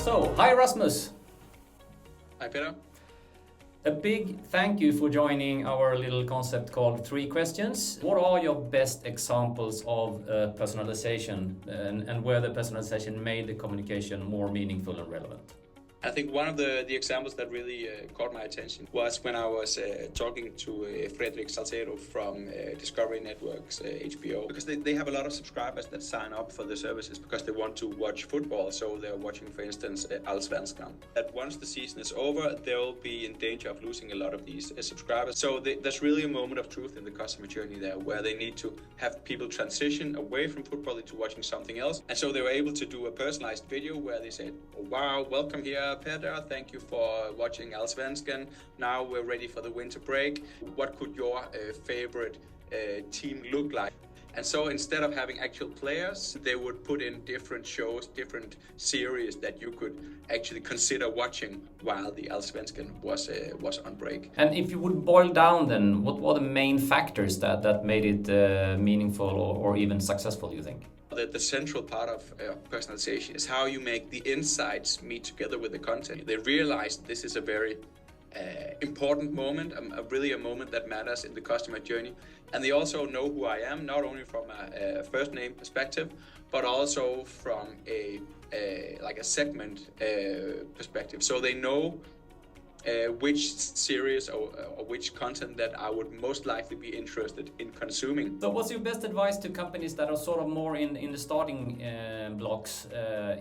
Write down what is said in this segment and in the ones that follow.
So, hi Rasmus. Hi Peter. A big thank you for joining our little concept called 3 questions. What are your best examples of personalization and where the personalization made the communication more meaningful and relevant? I think one of the examples that really caught my attention was when I was talking to Fredrik Salcedo from Discovery Network's HBO, because they have a lot of subscribers that sign up for the services because they want to watch football. So they're watching, for instance, Allsvenskan. That once the season is over, they'll be in danger of losing a lot of these subscribers. So there's really a moment of truth in the customer journey there, where they need to have people transition away from football into watching something else. And so they were able to do a personalized video where they said, oh, wow, welcome here, Peter, thank you for watching Allsvenskan. Now we're ready for the winter break. What could your favorite team look like? And so instead of having actual players, they would put in different shows, different series that you could actually consider watching while the Allsvenskan was on break. And if you would boil down then, what were the main factors that made it meaningful or even successful, you think? The central part of personalization is how you make the insights meet together with the content. They realized this is a very important moment, really a moment that matters in the customer journey. And they also know who I am, not only from a first name perspective, but also from a segment perspective. So they know which series or which content that I would most likely be interested in consuming. So what's your best advice to companies that are sort of more in the starting blocks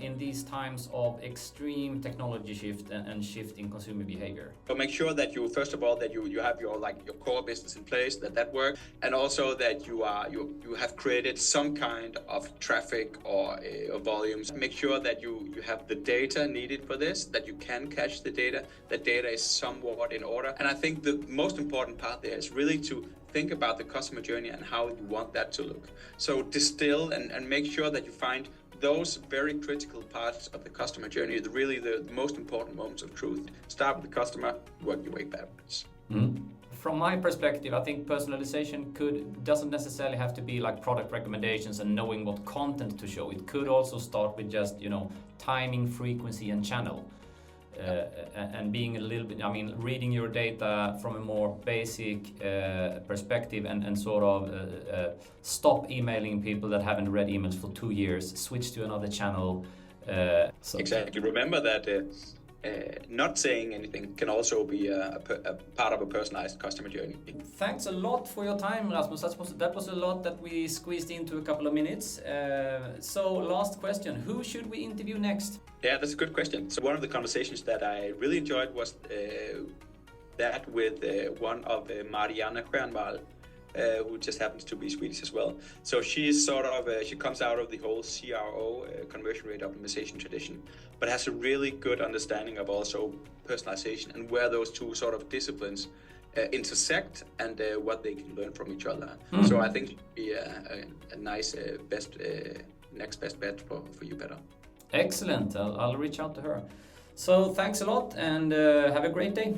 in these times of extreme technology shift and shift in consumer behavior? So make sure that you, first of all, that you have your core business in place, that works, and also that you have created some kind of traffic or volumes. Make sure that you have the data needed for this, that you can catch the data, that data is somewhat in order. And I think the most important part there is really to think about the customer journey and how you want that to look. So distill and make sure that you find those very critical parts of the customer journey, really the most important moments of truth. Start with the customer, work your way backwards. Mm-hmm. From my perspective, I think personalization doesn't necessarily have to be like product recommendations and knowing what content to show. It could also start with just, timing, frequency, and channel. And being a little bit, reading your data from a more basic perspective and sort of stop emailing people that haven't read emails for 2 years, switch to another channel. Exactly. Remember that not saying anything can also be a part of a personalized customer journey. Thanks a lot for your time, Rasmus. That was a lot that we squeezed into a couple of minutes. So last question, who should we interview next? Yeah, that's a good question. So one of the conversations that I really enjoyed was that with one of Marianne Stjernvall, who just happens to be Swedish as well. So she's sort of, she comes out of the whole CRO, conversion rate optimization tradition, but has a really good understanding of also personalization and where those two sort of disciplines intersect and what they can learn from each other. Mm. So I think it would be a nice next best bet for you, Peter. Excellent. I'll reach out to her. So thanks a lot and have a great day.